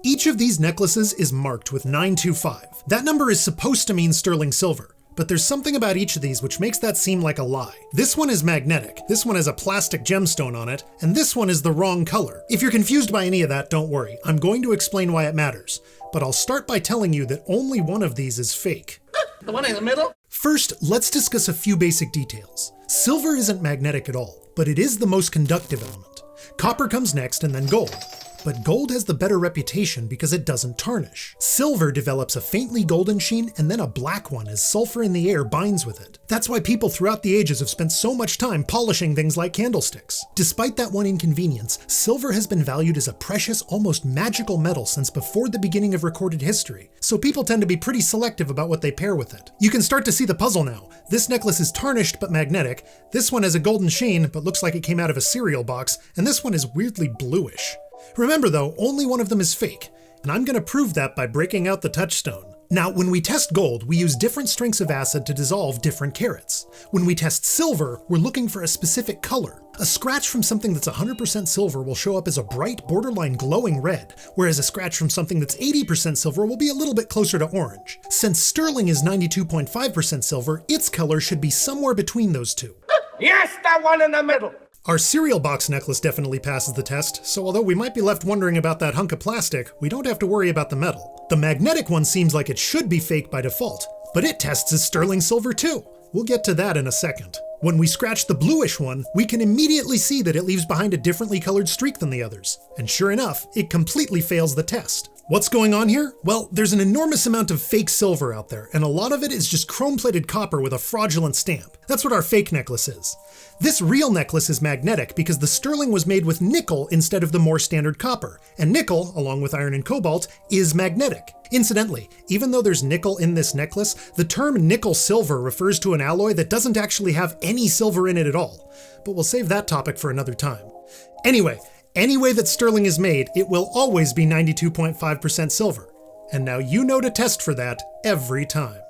Each of these necklaces is marked with 925. That number is supposed to mean sterling silver, but there's something about each of these which makes that seem like a lie. This one is magnetic, this one has a plastic gemstone on it, and this one is the wrong color. If you're confused by any of that, don't worry. I'm going to explain why it matters. But I'll start by telling you that only one of these is fake. The one in the middle? First, let's discuss a few basic details. Silver isn't magnetic at all, but it is the most conductive element. Copper comes next and then gold. But gold has the better reputation because it doesn't tarnish. Silver develops a faintly golden sheen and then a black one as sulfur in the air binds with it. That's why people throughout the ages have spent so much time polishing things like candlesticks. Despite that one inconvenience, silver has been valued as a precious, almost magical metal since before the beginning of recorded history, so people tend to be pretty selective about what they pair with it. You can start to see the puzzle now. This necklace is tarnished but magnetic, this one has a golden sheen but looks like it came out of a cereal box, and this one is weirdly bluish. Remember though, only one of them is fake, and I'm gonna prove that by breaking out the touchstone. Now, when we test gold, we use different strengths of acid to dissolve different carats. When we test silver, we're looking for a specific color. A scratch from something that's 100% silver will show up as a bright, borderline glowing red, whereas a scratch from something that's 80% silver will be a little bit closer to orange. Since sterling is 92.5% silver, its color should be somewhere between those two. Yes, that one in the middle! Our cereal box necklace definitely passes the test, so although we might be left wondering about that hunk of plastic, we don't have to worry about the metal. The magnetic one seems like it should be fake by default, but it tests as sterling silver too. We'll get to that in a second. When we scratch the bluish one, we can immediately see that it leaves behind a differently colored streak than the others. And sure enough, it completely fails the test. What's going on here? Well, there's an enormous amount of fake silver out there, and a lot of it is just chrome-plated copper with a fraudulent stamp. That's what our fake necklace is. This real necklace is magnetic because the sterling was made with nickel instead of the more standard copper, and nickel, along with iron and cobalt, is magnetic. Incidentally, even though there's nickel in this necklace, the term nickel silver refers to an alloy that doesn't actually have any silver in it at all. But we'll save that topic for another time. Anyway, any way that sterling is made, it will always be 92.5% silver. And now you know to test for that every time.